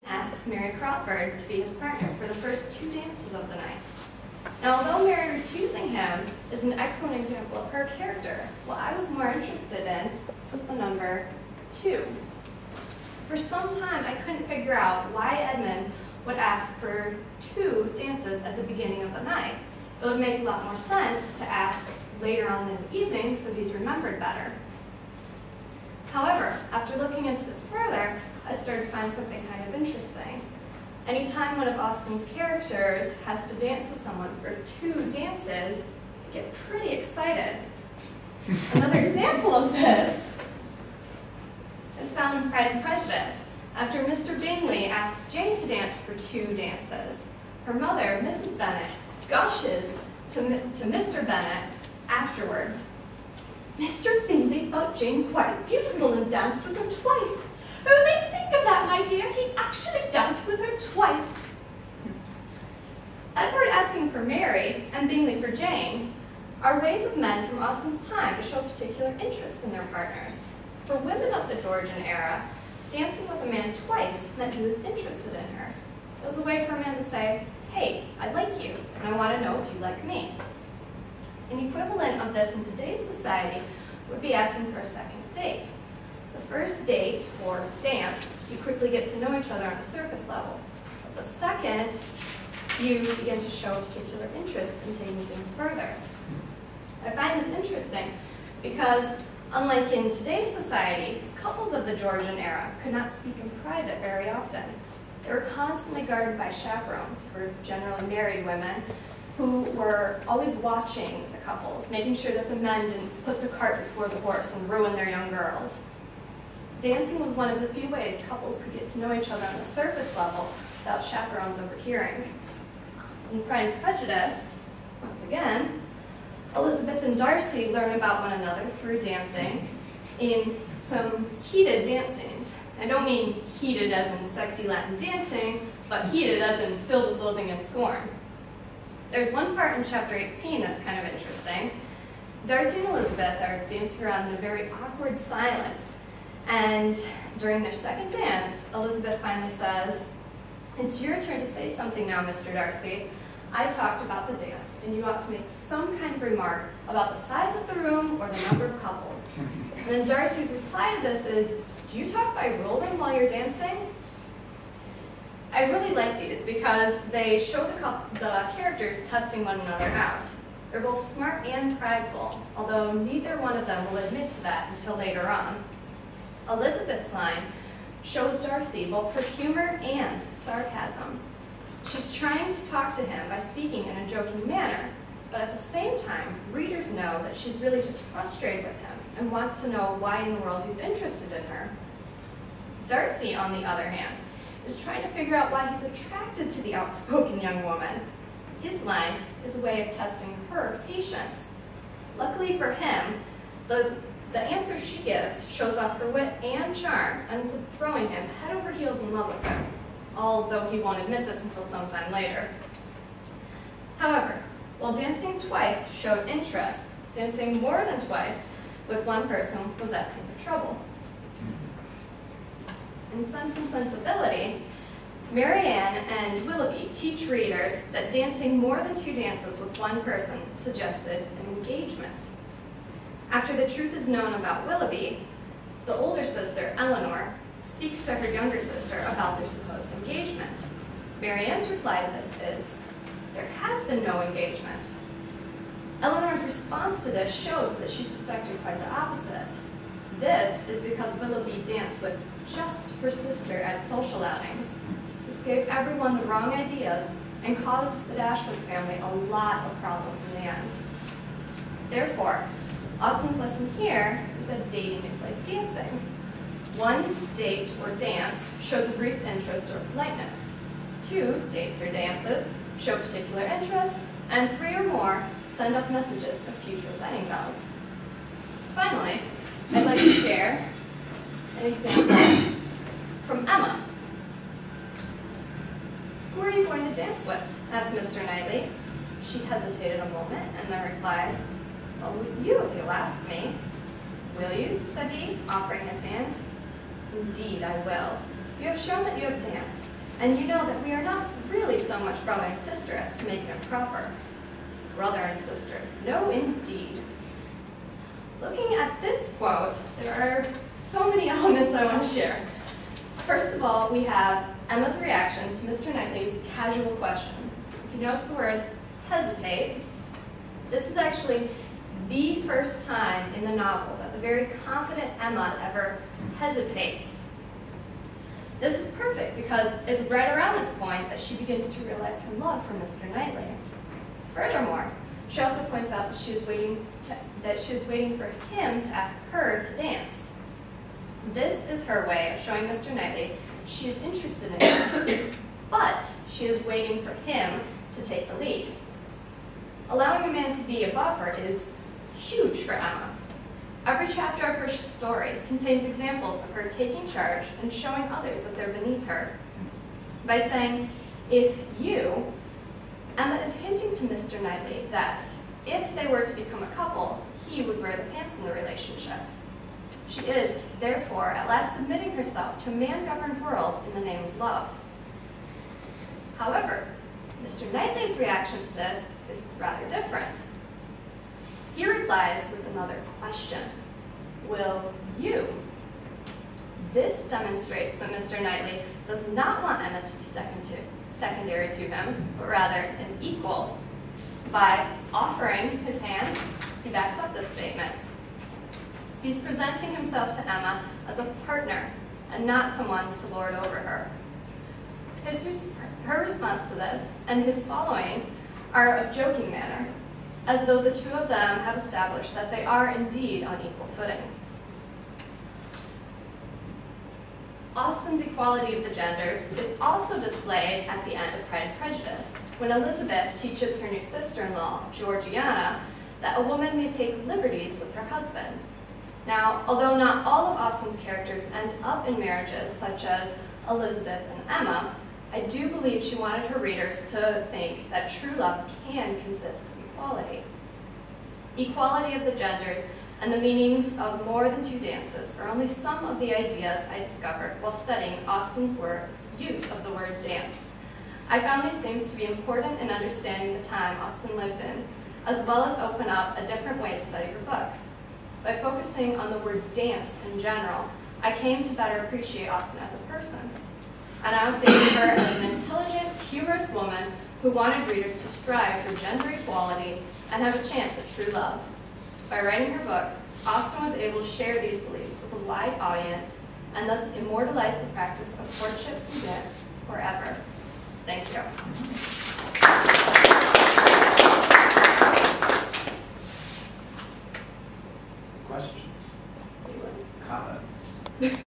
asks Mary Crawford to be his partner for the first 2 dances of the night. Now, although Mary refusing him is an excellent example of her character, what I was more interested in was the number 2. For some time, I couldn't figure out why Edmund would ask for 2 dances at the beginning of the night. It would make a lot more sense to ask later on in the evening so he's remembered better. However, after looking into this further, I started to find something kind of interesting. Anytime one of Austen's characters has to dance with someone for 2 dances, I get pretty excited. Another example of this is found in Pride and Prejudice. After Mr. Bingley asks Jane to dance for 2 dances, her mother, Mrs. Bennet, gushes to Mr. Bennet afterwards. "Mr. Bingley thought Jane quite beautiful and danced with her twice. Only think of that, my dear, he actually danced with her twice." Edward asking for Mary and Bingley for Jane are ways of men from Austen's time to show particular interest in their partners. For women of the Georgian era, dancing with a man twice meant he was interested in her. It was a way for a man to say, "Hey, I like you, and I want to know if you like me." An equivalent of this in today's society would be asking for a second date. The first date, or dance, you quickly get to know each other on a surface level. But the second, you begin to show a particular interest in taking things further. I find this interesting because, unlike in today's society, couples of the Georgian era could not speak in private very often. They were constantly guarded by chaperones, who were generally married women, who were always watching the couples, making sure that the men didn't put the cart before the horse and ruin their young girls. Dancing was one of the few ways couples could get to know each other on the surface level without chaperones overhearing. In Pride and Prejudice, once again, Elizabeth and Darcy learn about one another through dancing in some heated dance scenes. I don't mean heated as in sexy Latin dancing, but heated as in filled with loathing and scorn. There's one part in chapter 18 that's kind of interesting. Darcy and Elizabeth are dancing around in a very awkward silence, and during their second dance, Elizabeth finally says, "It's your turn to say something now, Mr. Darcy. I talked about the dance, and you ought to make some kind of remark about the size of the room or the number of couples." And then Darcy's reply to this is, "Do you talk by rolling while you're dancing?" I really like these because they show the characters testing one another out. They're both smart and prideful, although neither one of them will admit to that until later on. Elizabeth's line shows Darcy both her humor and sarcasm. She's trying to talk to him by speaking in a joking manner, but at the same time, readers know that she's really just frustrated with him and wants to know why in the world he's interested in her. Darcy, on the other hand, is trying to figure out why he's attracted to the outspoken young woman. His line is a way of testing her patience. Luckily for him, the answer she gives shows off her wit and charm and ends up throwing him head over heels in love with her, although he won't admit this until sometime later. However, while dancing twice showed interest, dancing more than twice with one person was asking for trouble. In Sense and Sensibility, Marianne and Willoughby teach readers that dancing more than 2 dances with one person suggested an engagement. After the truth is known about Willoughby, the older sister, Eleanor, speaks to her younger sister about their supposed engagement. Marianne's reply to this is, "There has been no engagement." Eleanor's response to this shows that she suspected quite the opposite. This is because Willoughby danced with just her sister at social outings. This gave everyone the wrong ideas and caused the Dashwood family a lot of problems in the end. Therefore, Austen's lesson here is that dating is like dancing. 1 date or dance shows a brief interest or politeness. 2 dates or dances show particular interest, and 3 or more send up messages of future wedding bells. Finally, I'd like to share an example from Emma. "Who are you going to dance with?" asked Mr. Knightley. She hesitated a moment and then replied, "Well, with you, if you'll ask me." "Will you?" said he, offering his hand. "Indeed, I will. You have shown that you have danced, And you know that we are not really so much brother and sister as to make it improper. Brother and sister, no indeed. Looking at this quote, there are so many elements I want to share. First of all, we have Emma's reaction to Mr. Knightley's casual question. If you notice the word hesitate, this is actually the first time in the novel that the very confident Emma ever hesitates. This is perfect because it's right around this point that she begins to realize her love for Mr. Knightley. Furthermore, she also points out that she is waiting for him to ask her to dance. This is her way of showing Mr. Knightley she is interested in him, but she is waiting for him to take the lead. Allowing a man to be above her is huge for Emma. Every chapter of her story contains examples of her taking charge and showing others that they're beneath her. By saying, if you, Emma is hinting to Mr. Knightley that if they were to become a couple, he would wear the pants in the relationship. She is, therefore, at last submitting herself to a man-governed world in the name of love. However, Mr. Knightley's reaction to this is rather different. He replies with another question. Will you? This demonstrates that Mr. Knightley does not want Emma to be secondary to him, but rather an equal. By offering his hand, he backs up this statement. He's presenting himself to Emma as a partner and not someone to lord over her. Her response to this and his following are of joking manner, as though the two of them have established that they are indeed on equal footing. Austen's equality of the genders is also displayed at the end of Pride and Prejudice, when Elizabeth teaches her new sister-in-law, Georgiana, that a woman may take liberties with her husband. Now, although not all of Austen's characters end up in marriages such as Elizabeth and Emma, I do believe she wanted her readers to think that true love can consist of equality. Equality of the genders and the meanings of more than two dances are only some of the ideas I discovered while studying Austen's use of the word dance. I found these things to be important in understanding the time Austen lived in, as well as open up a different way to study her books. By focusing on the word dance in general, I came to better appreciate Austen as a person. I now think of her as an intelligent, humorous woman who wanted readers to strive for gender equality and have a chance at true love. By writing her books, Austen was able to share these beliefs with a wide audience and thus immortalize the practice of courtship and dance forever. Thank you. Questions? Comments?